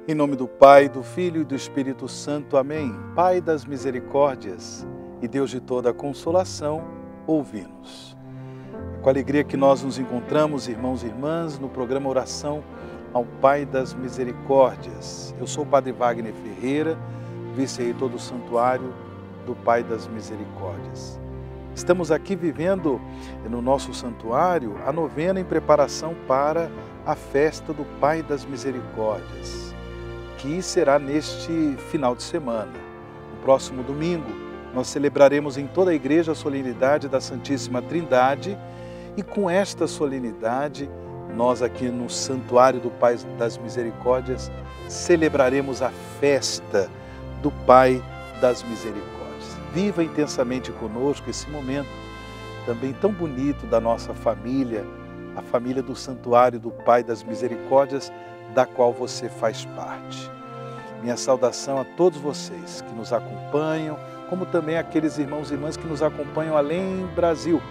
Em nome do Pai, do Filho e do Espírito Santo. Amém. Pai das misericórdias e Deus de toda a consolação, ouvi-nos. É com alegria que nós nos encontramos, irmãos e irmãs, no programa Oração ao Pai das Misericórdias. Eu sou o Padre Wagner Ferreira, vice-reitor do Santuário do Pai das Misericórdias. Estamos aqui vivendo no nosso santuário a novena em preparação para a festa do Pai das Misericórdias, que será neste final de semana. No próximo domingo, nós celebraremos em toda a igreja a solenidade da Santíssima Trindade e com esta solenidade, nós aqui no Santuário do Pai das Misericórdias celebraremos a festa do Pai das Misericórdias. Viva intensamente conosco esse momento também tão bonito da nossa família, a família do Santuário do Pai das Misericórdias, da qual você faz parte. Minha saudação a todos vocês que nos acompanham, como também aqueles irmãos e irmãs que nos acompanham além do Brasil.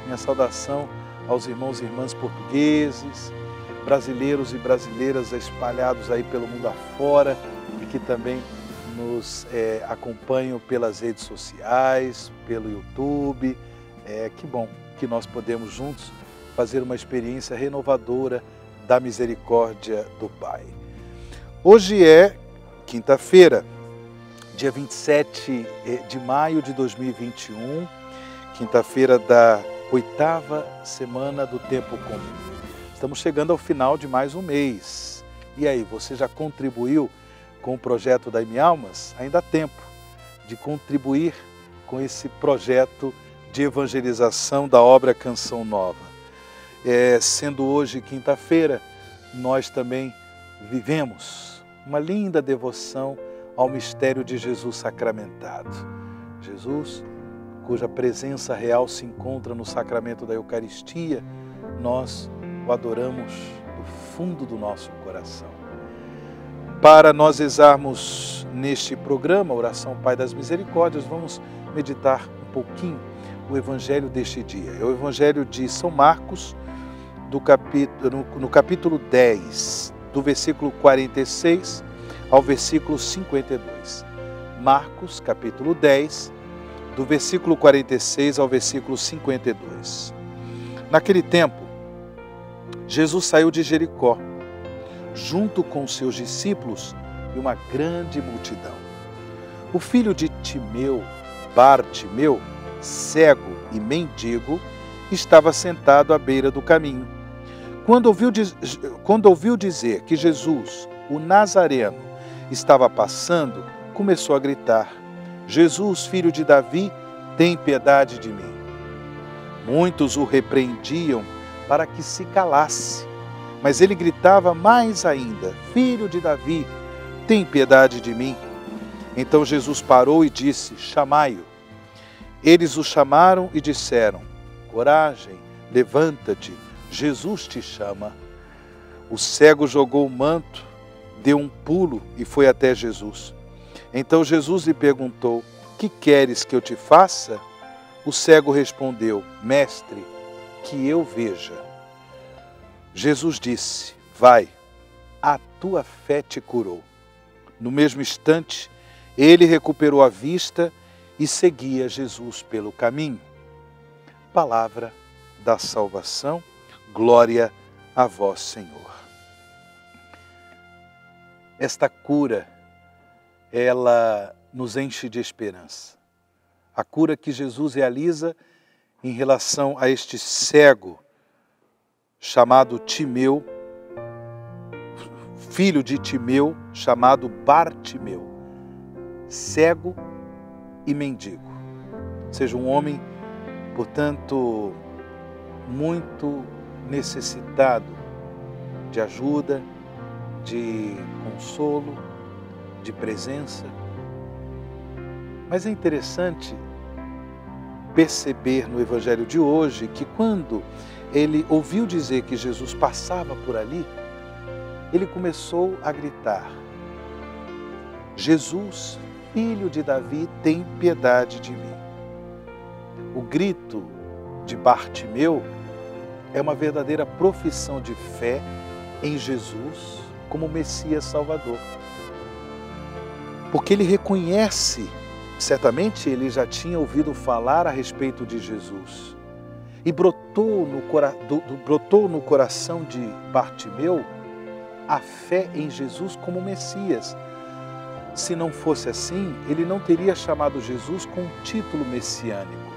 Minha saudação aos irmãos e irmãs portugueses, brasileiros e brasileiras espalhados aí pelo mundo afora e que também nos acompanham pelas redes sociais, pelo YouTube. Que bom que nós podemos juntos fazer uma experiência renovadora da misericórdia do Pai. Hoje é quinta-feira, dia 27 de maio de 2021, quinta-feira da 8ª semana do Tempo Comum. Estamos chegando ao final de mais um mês. E aí, você já contribuiu com o projeto da M-Almas? Ainda há tempo de contribuir com esse projeto de evangelização da obra Canção Nova. Sendo hoje quinta-feira, nós também vivemos uma linda devoção ao mistério de Jesus sacramentado. Jesus, cuja presença real se encontra no sacramento da Eucaristia, nós o adoramos do fundo do nosso coração. Para nós rezarmos neste programa, Oração Pai das Misericórdias, vamos meditar um pouquinho o Evangelho deste dia. É o Evangelho de São Marcos, no capítulo 10, do versículo 46 ao versículo 52. Marcos, capítulo 10, do versículo 46 ao versículo 52. Naquele tempo, Jesus saiu de Jericó, junto com seus discípulos e uma grande multidão. O filho de Timeu, Bartimeu, cego e mendigo, estava sentado à beira do caminho. Quando ouviu dizer que Jesus, o Nazareno, estava passando, começou a gritar: Jesus, filho de Davi, tem piedade de mim. Muitos o repreendiam para que se calasse, mas ele gritava mais ainda: Filho de Davi, tem piedade de mim. Então Jesus parou e disse: Chamai-o. Eles o chamaram e disseram: Coragem, levanta-te, Jesus te chama. O cego jogou o manto, deu um pulo e foi até Jesus. Então Jesus lhe perguntou: Que queres que eu te faça? O cego respondeu: Mestre, que eu veja. Jesus disse: Vai, a tua fé te curou. No mesmo instante, ele recuperou a vista e seguia Jesus pelo caminho. Palavra da salvação, glória a vós, Senhor. Esta cura, ela nos enche de esperança. A cura que Jesus realiza em relação a este cego, chamado Timeu, filho de Timeu, chamado Bartimeu, cego e mendigo. Ou seja, um homem, portanto, muito necessitado de ajuda, de consolo, de presença. Mas é interessante perceber no Evangelho de hoje que quando ele ouviu dizer que Jesus passava por ali, ele começou a gritar: Jesus, filho de Davi, tem piedade de mim. O grito de Bartimeu é uma verdadeira profissão de fé em Jesus como Messias Salvador. Porque ele reconhece, certamente ele já tinha ouvido falar a respeito de Jesus, e brotou no coração de Bartimeu a fé em Jesus como Messias. Se não fosse assim, ele não teria chamado Jesus com um título messiânico.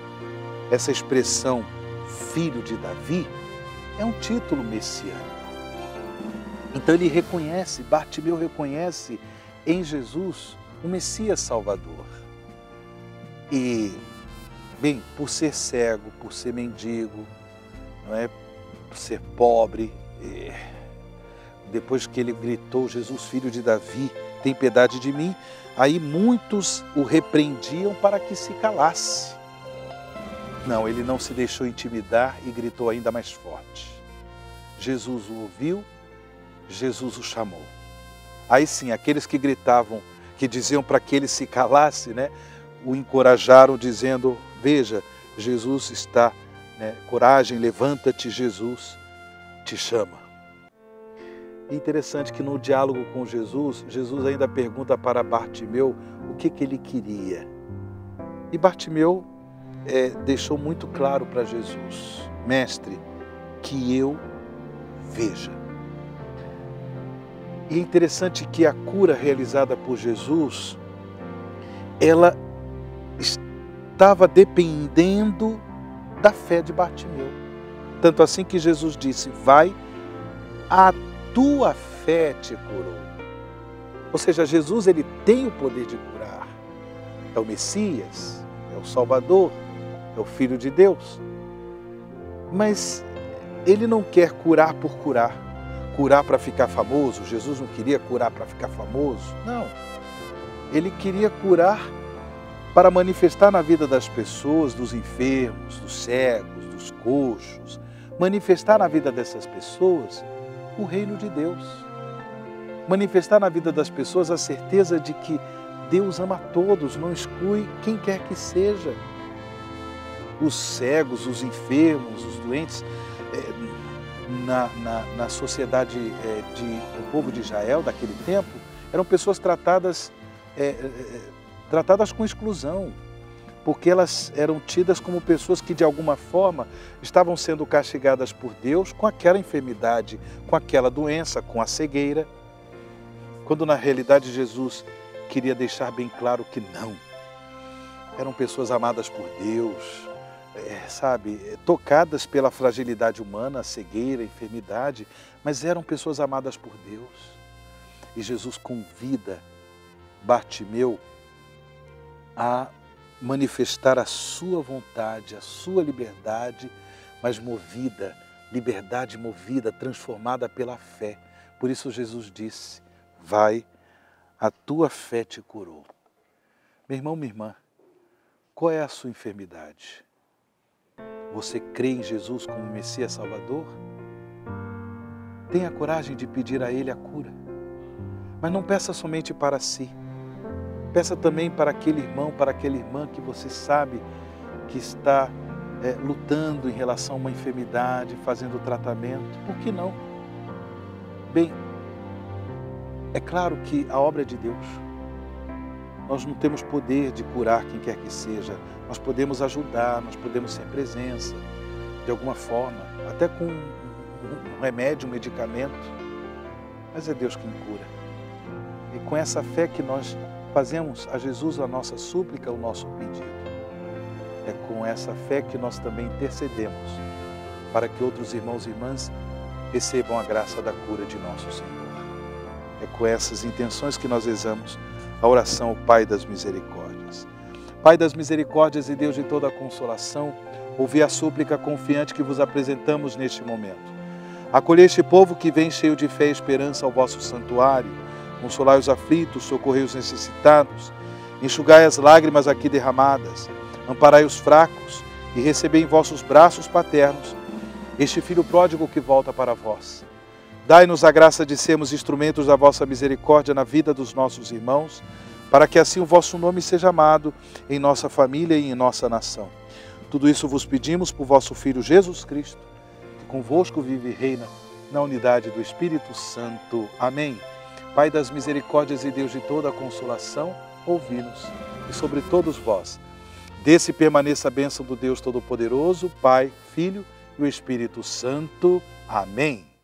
Essa expressão, filho de Davi, é um título messiânico. Então ele reconhece, Bartimeu reconhece em Jesus o Messias Salvador. E, bem, por ser cego, por ser mendigo, não é? Por ser pobre, depois que ele gritou, Jesus, filho de Davi, tem piedade de mim, aí muitos o repreendiam para que se calasse. Não, ele não se deixou intimidar e gritou ainda mais forte. Jesus o ouviu, Jesus o chamou. Aí sim, aqueles que gritavam, que diziam para que ele se calasse, né, o encorajaram dizendo, veja, Jesus está, né, coragem, levanta-te, Jesus te chama. É interessante que no diálogo com Jesus, Jesus ainda pergunta para Bartimeu o que ele queria. E Bartimeu deixou muito claro para Jesus, mestre, que eu veja. E é interessante que a cura realizada por Jesus, ela estava dependendo da fé de Bartimeu. Tanto assim que Jesus disse, vai, a tua fé te curou. Ou seja, Jesus ele tem o poder de curar. É o Messias, é o Salvador, é o Filho de Deus. Mas ele não quer curar por curar. Curar para ficar famoso. Jesus não queria curar para ficar famoso. Não. Ele queria curar para manifestar na vida das pessoas, dos enfermos, dos cegos, dos coxos. Manifestar na vida dessas pessoas o reino de Deus. Manifestar na vida das pessoas a certeza de que Deus ama todos, não exclui quem quer que seja. Os cegos, os enfermos, os doentes, na sociedade do povo de Israel daquele tempo, eram pessoas tratadas com exclusão, porque elas eram tidas como pessoas que de alguma forma estavam sendo castigadas por Deus com aquela enfermidade, com aquela doença, com a cegueira, quando na realidade Jesus queria deixar bem claro que não. Eram pessoas amadas por Deus, tocadas pela fragilidade humana, a cegueira, a enfermidade, mas eram pessoas amadas por Deus. E Jesus convida Bartimeu a manifestar a sua vontade, a sua liberdade, mas movida, liberdade movida, transformada pela fé. Por isso Jesus disse, vai, a tua fé te curou. Meu irmão, minha irmã, qual é a sua enfermidade? Você crê em Jesus como Messias Salvador? Tenha coragem de pedir a Ele a cura. Mas não peça somente para si. Peça também para aquele irmão, para aquela irmã que você sabe que está lutando em relação a uma enfermidade, fazendo tratamento. Por que não? Bem, é claro que a obra é de Deus. Nós não temos poder de curar quem quer que seja. Nós podemos ajudar, nós podemos ser presença, de alguma forma, até com um remédio, um medicamento. Mas é Deus quem cura. E com essa fé que nós fazemos a Jesus a nossa súplica, o nosso pedido. É com essa fé que nós também intercedemos para que outros irmãos e irmãs recebam a graça da cura de nosso Senhor. É com essas intenções que nós rezamos a oração ao Pai das Misericórdias. Pai das Misericórdias e Deus de toda a consolação, ouvi a súplica confiante que vos apresentamos neste momento. Acolhei este povo que vem cheio de fé e esperança ao vosso santuário, consolai os aflitos, socorrei os necessitados, enxugai as lágrimas aqui derramadas, amparai os fracos e recebei em vossos braços paternos este filho pródigo que volta para vós. Dai-nos a graça de sermos instrumentos da vossa misericórdia na vida dos nossos irmãos, para que assim o vosso nome seja amado em nossa família e em nossa nação. Tudo isso vos pedimos por vosso Filho Jesus Cristo, que convosco vive e reina na unidade do Espírito Santo. Amém. Pai das misericórdias e Deus de toda a consolação, ouvi-nos. E sobre todos vós, desce e permaneça a bênção do Deus Todo-Poderoso, Pai, Filho e o Espírito Santo. Amém.